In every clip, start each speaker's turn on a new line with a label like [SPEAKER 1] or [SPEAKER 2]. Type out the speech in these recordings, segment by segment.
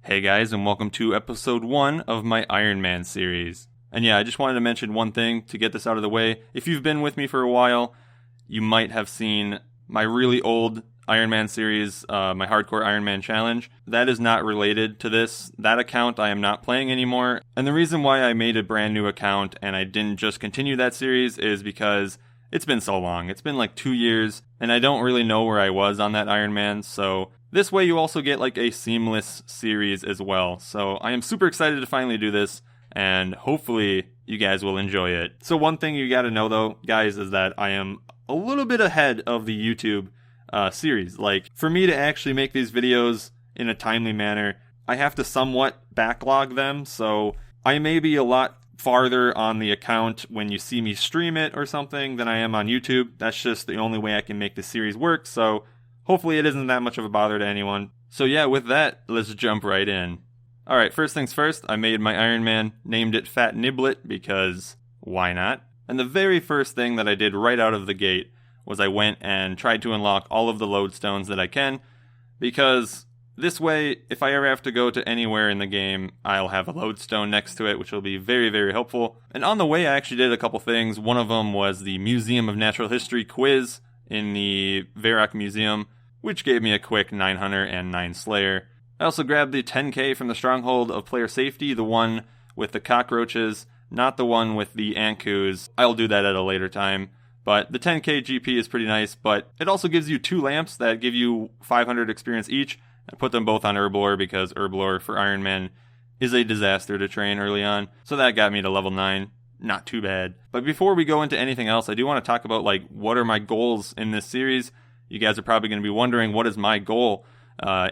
[SPEAKER 1] Hey guys, and welcome to episode 1 of my Ironman series. And yeah, I just wanted to mention one thing to get this out of the way. If you've been with me for a while, you might have seen my really old Ironman series, my Hardcore Ironman Challenge. That is not related to this. That account I am not playing anymore. And the reason why I made a brand new account and I didn't just continue that series is because it's been so long. It's been like 2 years, and I don't really know where I was on that Ironman, so this way you also get like a seamless series as well. So I am super excited to finally do this, and hopefully you guys will enjoy it. So one thing you gotta know though, guys, is that I am a little bit ahead of the YouTube series. Like, for me to actually make these videos in a timely manner, I have to somewhat backlog them, so I may be a lot farther on the account when you see me stream it or something than I am on YouTube. That's just the only way I can make the series work, so hopefully it isn't that much of a bother to anyone. So yeah, with that, let's jump right in. Alright, first things first, I made my Ironman, named it FatNibblet because why not? And the very first thing that I did right out of the gate was I went and tried to unlock all of the lodestones that I can, because this way, if I ever have to go to anywhere in the game, I'll have a lodestone next to it, which will be very, very helpful. And on the way, I actually did a couple things. One of them was the Museum of Natural History quiz in the Varrock Museum, which gave me a quick 9 Hunter and 9 Slayer. I also grabbed the 10k from the Stronghold of Player Safety, the one with the cockroaches, not the one with the Ankus. I'll do that at a later time. But the 10k GP is pretty nice, but it also gives you 2 lamps that give you 500 experience each. I put them both on Herblore because Herblore for Ironman is a disaster to train early on. So that got me to level 9. Not too bad. But before we go into anything else, I do want to talk about like what are my goals in this series. You guys are probably going to be wondering, what is my goal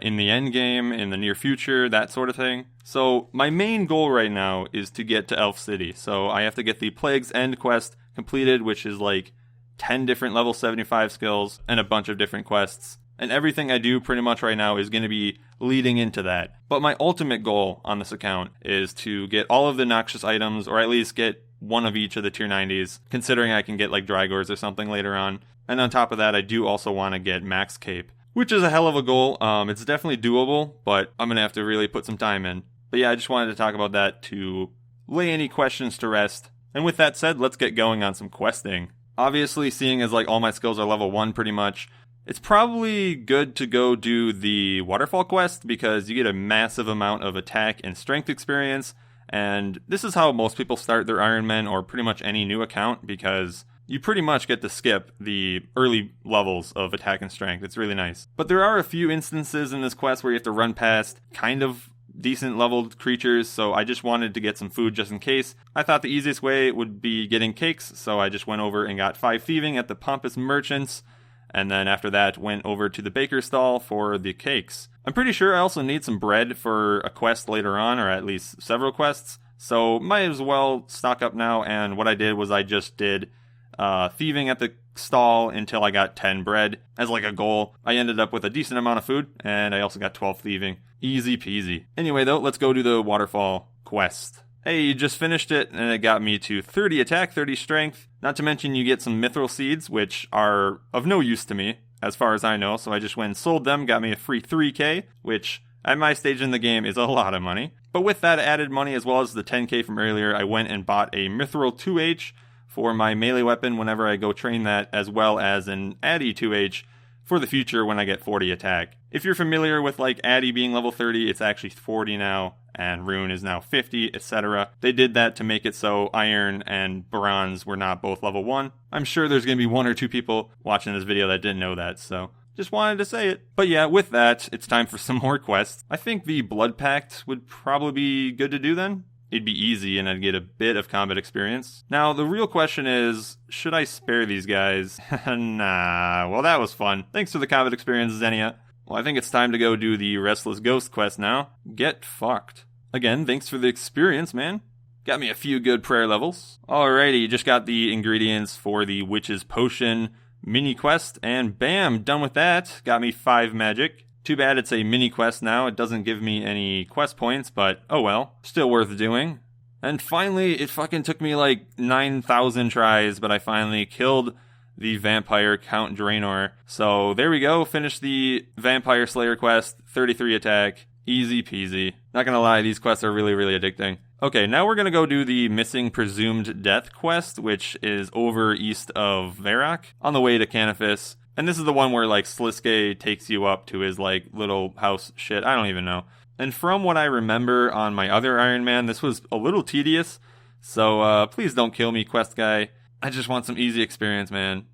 [SPEAKER 1] in the end game, in the near future, that sort of thing. So my main goal right now is to get to Elf City. So I have to get the Plague's End quest completed, which is like 10 different level 75 skills and a bunch of different quests. And everything I do pretty much right now is going to be leading into that. But my ultimate goal on this account is to get all of the noxious items, or at least get one of each of the tier 90s, considering I can get like Drygores or something later on. And on top of that, I do also want to get Max Cape, which is a hell of a goal. It's definitely doable, but I'm going to have to really put some time in. But yeah, I just wanted to talk about that to lay any questions to rest. And with that said, let's get going on some questing. Obviously, seeing as like all my skills are level 1 pretty much, it's probably good to go do the Waterfall Quest because you get a massive amount of attack and strength experience, and this is how most people start their Ironman or pretty much any new account, because you pretty much get to skip the early levels of attack and strength. It's really nice. But there are a few instances in this quest where you have to run past kind of decent leveled creatures, so I just wanted to get some food just in case. I thought the easiest way would be getting cakes, so I just went over and got 5 thieving at the Pompous Merchants, and then after that went over to the baker's stall for the cakes. I'm pretty sure I also need some bread for a quest later on, or at least several quests, so might as well stock up now. And what I did was I just did thieving at the stall until I got 10 bread as like a goal. I ended up with a decent amount of food, and I also got 12 thieving. Easy peasy. Anyway though, let's go to the Waterfall Quest. Hey, you just finished it, and it got me to 30 attack, 30 strength. Not to mention you get some mithril seeds, which are of no use to me, as far as I know, so I just went and sold them, got me a free 3k, which at my stage in the game is a lot of money. But with that added money, as well as the 10k from earlier, I went and bought a mithril 2h for my melee weapon whenever I go train that, as well as an Addy 2h for the future when I get 40 attack. If you're familiar with like Addy being level 30, it's actually 40 now, and Rune is now 50, etc. They did that to make it so Iron and Bronze were not both level 1. I'm sure there's going to be 1 or 2 people watching this video that didn't know that, so just wanted to say it. But yeah, with that, it's time for some more quests. I think the Blood Pact would probably be good to do then. It'd be easy and I'd get a bit of combat experience. Now, the real question is, should I spare these guys? Nah, well that was fun. Thanks for the combat experience, Xenia. Well, I think it's time to go do the Restless Ghost quest now. Get fucked. Again, thanks for the experience, man. Got me a few good prayer levels. Alrighty, just got the ingredients for the Witch's Potion mini quest, and bam, done with that. Got me 5 magic. Too bad it's a mini quest now. It doesn't give me any quest points, but oh well. Still worth doing. And finally, it fucking took me like 9,000 tries, but I finally killed the Vampire Count Draenor. So there we go. Finished the Vampire Slayer quest. 33 attack. Easy peasy. Not gonna lie, these quests are really, really addicting. Okay, now we're gonna go do the Missing Presumed Death quest, which is over east of Varrock, on the way to Canifis. And this is the one where, like, Sliske takes you up to his, like, little house shit. I don't even know. And from what I remember on my other Iron Man, this was a little tedious. So, please don't kill me, quest guy. I just want some easy experience, man.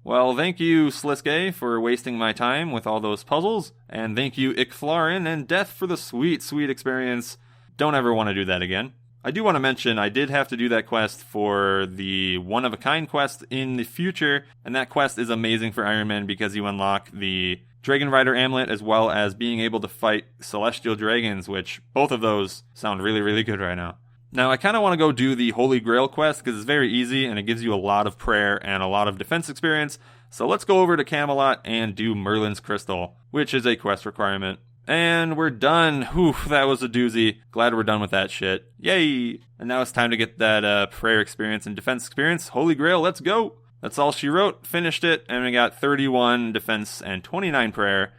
[SPEAKER 1] Well, thank you, Sliske, for wasting my time with all those puzzles. And thank you, Icflarin and Death, for the sweet, sweet experience. Don't ever want to do that again. I do want to mention I did have to do that quest for the one-of-a-kind quest in the future. And that quest is amazing for Iron Man because you unlock the Dragon Rider amulet as well as being able to fight celestial dragons, which both of those sound really, really good right now. Now, I kind of want to go do the Holy Grail quest because it's very easy and it gives you a lot of prayer and a lot of defense experience. So let's go over to Camelot and do Merlin's Crystal, which is a quest requirement. And we're done. Whew, that was a doozy. Glad we're done with that shit. Yay! And now it's time to get that prayer experience and defense experience. Holy Grail, let's go! That's all she wrote. Finished it, and we got 31 defense and 29 prayer.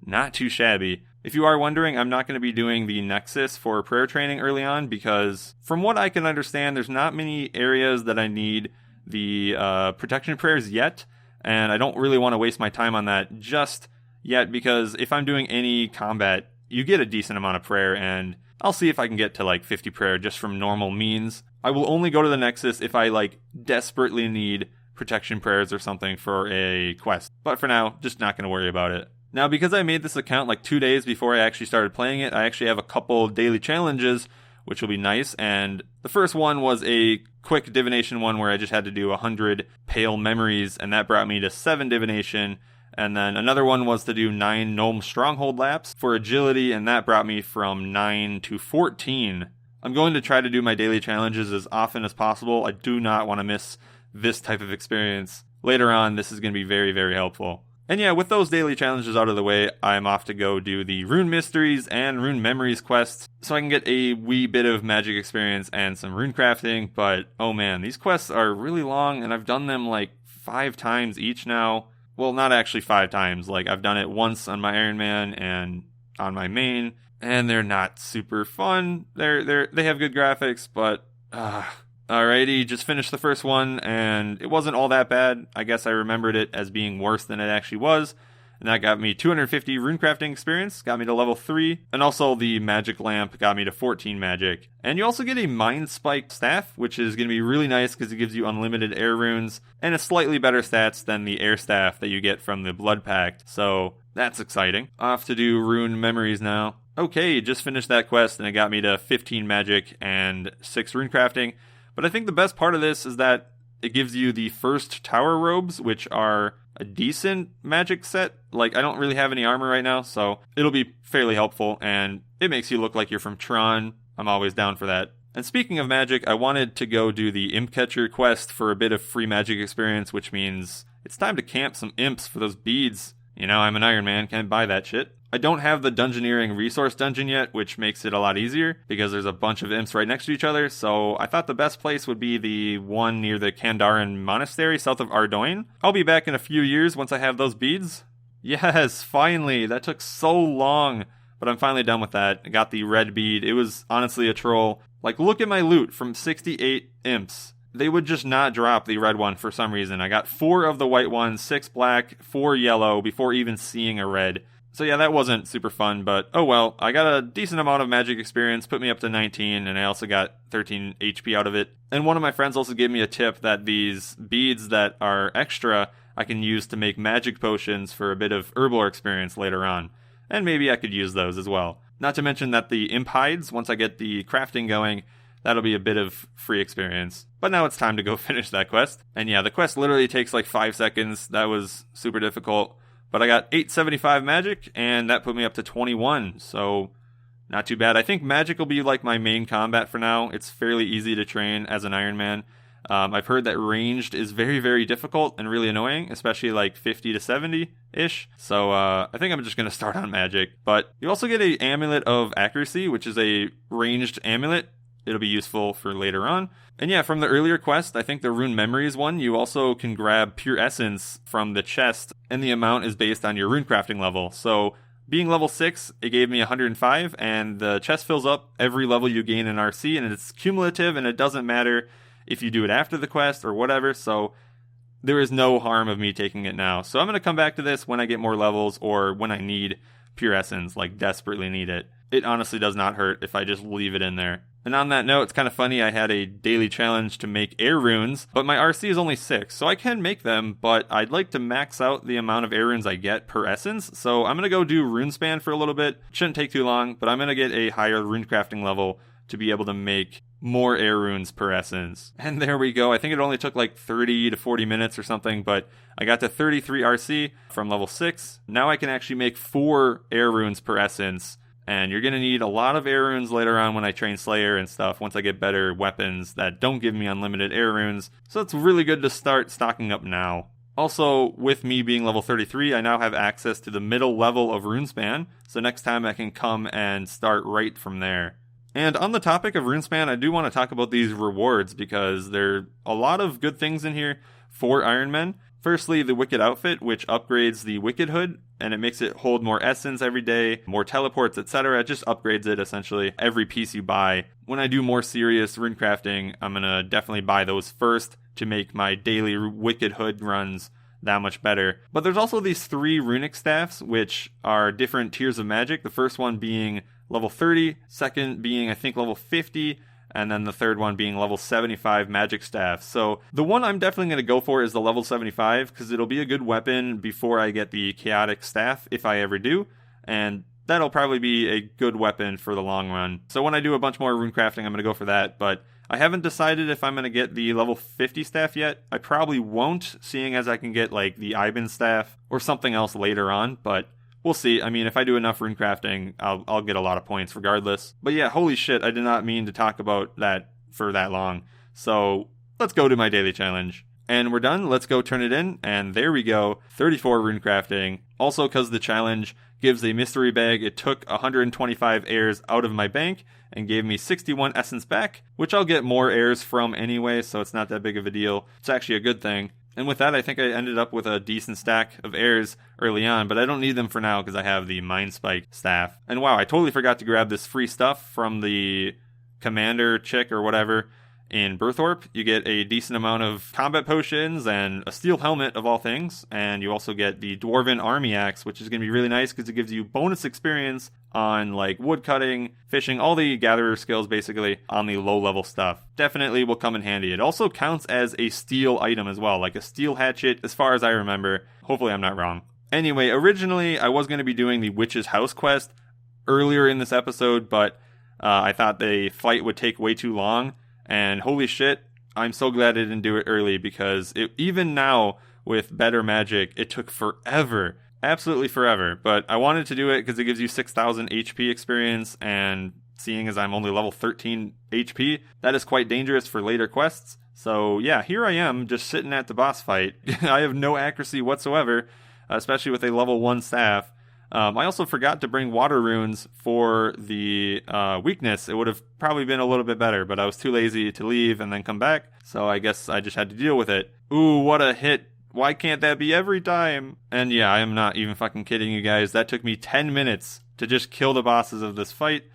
[SPEAKER 1] Not too shabby. If you are wondering, I'm not going to be doing the Nexus for prayer training early on because from what I can understand, there's not many areas that I need the protection prayers yet, and I don't really want to waste my time on that just yet because if I'm doing any combat, you get a decent amount of prayer, and I'll see if I can get to like 50 prayer just from normal means. I will only go to the Nexus if I like desperately need protection prayers or something for a quest, but for now, just not going to worry about it. Now, because I made this account like 2 days before I actually started playing it, I actually have a couple daily challenges, which will be nice. And the first one was a quick divination one where I just had to do 100 pale memories, and that brought me to 7 divination. And then another one was to do 9 gnome stronghold laps for agility, and that brought me from 9 to 14. I'm going to try to do my daily challenges as often as possible. I do not want to miss this type of experience. Later on, this is going to be very, very helpful. And yeah, with those daily challenges out of the way, I'm off to go do the Rune Mysteries and Rune Memories quests, so I can get a wee bit of magic experience and some rune crafting, but oh man, these quests are really long, and I've done them like 5 times each now. Well, not actually 5 times, like I've done it once on my Iron Man and on my main, and they're not super fun. They have good graphics, but alrighty, just finished the first one, and it wasn't all that bad. I guess I remembered it as being worse than it actually was, and that got me 250 runecrafting experience, got me to level 3, and also the magic lamp got me to 14 magic. And you also get a mind spike staff, which is going to be really nice because it gives you unlimited air runes, and it's slightly better stats than the air staff that you get from the Blood Pact, so that's exciting. Off to do rune memories now. Okay, just finished that quest, and it got me to 15 magic and 6 runecrafting. But I think the best part of this is that it gives you the first tower robes, which are a decent magic set. Like, I don't really have any armor right now, so it'll be fairly helpful, and it makes you look like you're from Tron. I'm always down for that. And speaking of magic, I wanted to go do the Imp Catcher quest for a bit of free magic experience, which means it's time to camp some imps for those beads. You know, I'm an Iron Man, can't buy that shit. I don't have the Dungeoneering resource dungeon yet, which makes it a lot easier, because there's a bunch of imps right next to each other, so I thought the best place would be the one near the Kandaren Monastery, south of Ardoin. I'll be back in a few years once I have those beads. Yes, finally! That took so long, but I'm finally done with that. I got the red bead. It was honestly a troll. Like, look at my loot from 68 imps. They would just not drop the red one for some reason. I got 4 of the white ones, 6 black, 4 yellow, before even seeing a red. So yeah, that wasn't super fun, but oh well. I got a decent amount of magic experience, put me up to 19, and I also got 13 HP out of it. And one of my friends also gave me a tip that these beads that are extra, I can use to make magic potions for a bit of herbal experience later on. And maybe I could use those as well. Not to mention that the imp hides, once I get the crafting going, that'll be a bit of free experience. But now it's time to go finish that quest. And yeah, the quest literally takes like 5 seconds. That was super difficult. But I got 875 magic, and that put me up to 21, so not too bad. I think magic will be like my main combat for now. It's fairly easy to train as an Iron Man. I've heard that ranged is very, very difficult and really annoying, especially like 50 to 70-ish. So I think I'm just going to start on magic. But you also get a Amulet of Accuracy, which is a ranged amulet. It'll be useful for later on. And yeah, from the earlier quest, I think the Rune Memories one, you also can grab Pure Essence from the chest, and the amount is based on your runecrafting level. So Being level 6, it gave me 105, and the chest fills up every level you gain in RC, and it's cumulative, and it doesn't matter if you do it after the quest or whatever, so there is no harm of me taking it now. So I'm going to come back to this when I get more levels or when I need pure essence, like desperately need it. It honestly does not hurt if I just leave it in there. And on that note, it's kind of funny, I had a daily challenge to make air runes, but my RC is only 6, so I can make them, but I'd like to max out the amount of air runes I get per essence, so I'm going to go do Runespan for a little bit. Shouldn't take too long, but I'm going to get a higher rune crafting level to be able to make more air runes per essence. And there we go. I think it only took like 30 to 40 minutes or something, but I got to 33 RC from level 6. Now I can actually make 4 air runes per essence. And you're going to need a lot of air runes later on when I train Slayer and stuff, once I get better weapons that don't give me unlimited air runes. So it's really good to start stocking up now. Also, with me being level 33, I now have access to the middle level of Runespan, so next time I can come and start right from there. And on the topic of Runespan, I do want to talk about these rewards, because there are a lot of good things in here for Ironman. Firstly, the Wicked Outfit, which upgrades the Wicked Hood, and it makes it hold more essence every day, more teleports, etc. It just upgrades it, essentially, every piece you buy. When I do more serious rune crafting, I'm going to definitely buy those first to make my daily Wicked Hood runs that much better. But there's also these 3 Runic Staffs, which are different tiers of magic. The first one being level 30, second being, I think, level 50, and then the third one being level 75 magic staff. So the one I'm definitely going to go for is the level 75, because it'll be a good weapon before I get the chaotic staff, if I ever do, and that'll probably be a good weapon for the long run. So when I do a bunch more rune crafting, I'm going to go for that, but I haven't decided if I'm going to get the level 50 staff yet. I probably won't, seeing as I can get like the Iben staff or something else later on, but we'll see. I mean, if I do enough rune crafting, I'll get a lot of points regardless. But yeah, holy shit, I did not mean to talk about that for that long. So let's go to my daily challenge. And we're done. Let's go turn it in. And there we go. 34 rune crafting. Also, because the challenge gives a mystery bag, it took 125 airs out of my bank and gave me 61 essence back, which I'll get more airs from anyway, so it's not that big of a deal. It's actually a good thing. And with that, I think I ended up with a decent stack of airs early on, but I don't need them for now because I have the Mind Spike staff. And wow, I totally forgot to grab this free stuff from the commander chick or whatever in Berthorpe. You get a decent amount of combat potions and a steel helmet of all things, and you also get the Dwarven Army Axe, which is going to be really nice because it gives you bonus experience on like wood cutting, fishing, all the gatherer skills basically on the low level stuff. Definitely will come in handy. It also counts as a steel item as well, like a steel hatchet as far as I remember. Hopefully I'm not wrong. Anyway, originally I was going to be doing the Witch's House quest earlier in this episode, but I thought the fight would take way too long, and holy shit, I'm so glad I didn't do it early, because even now with better magic, it took forever. Absolutely forever, but I wanted to do it because it gives you 6,000 HP experience, and seeing as I'm only level 13 HP, that is quite dangerous for later quests. So yeah, here I am, just sitting at the boss fight. I have no accuracy whatsoever, especially with a level 1 staff. I also forgot to bring water runes for the weakness. It would have probably been a little bit better, but I was too lazy to leave and then come back, so I guess I just had to deal with it. Ooh, what a hit. Why can't that be every time? And yeah, I am not even fucking kidding you guys. That took me 10 minutes to just kill the bosses of this fight.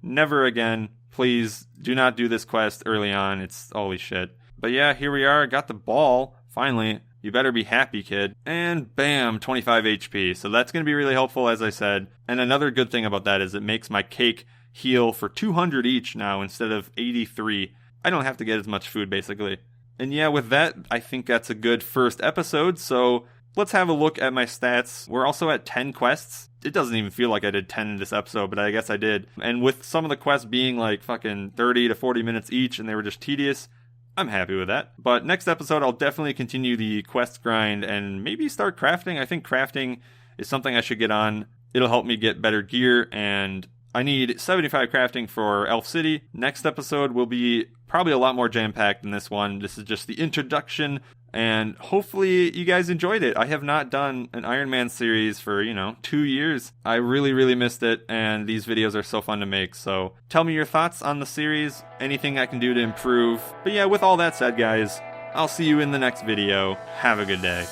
[SPEAKER 1] Never again. Please do not do this quest early on. It's holy shit. But yeah, here we are. Got the ball. Finally. You better be happy, kid. And bam, 25 HP. So that's going to be really helpful, as I said. And another good thing about that is it makes my cake heal for 200 each now instead of 83. I don't have to get as much food, basically. And yeah, with that, I think that's a good first episode, so let's have a look at my stats. We're also at 10 quests. It doesn't even feel like I did 10 in this episode, but I guess I did. And with some of the quests being like fucking 30 to 40 minutes each, and they were just tedious, I'm happy with that. But next episode, I'll definitely continue the quest grind and maybe start crafting. I think crafting is something I should get on. It'll help me get better gear, and I need 75 crafting for Elf City. Next episode will be probably a lot more jam-packed than this one. This is just the introduction, and hopefully you guys enjoyed it. I have not done an Ironman series for, 2 years. I really, really missed it, and these videos are so fun to make. So tell me your thoughts on the series, anything I can do to improve. But yeah, with all that said, guys, I'll see you in the next video. Have a good day.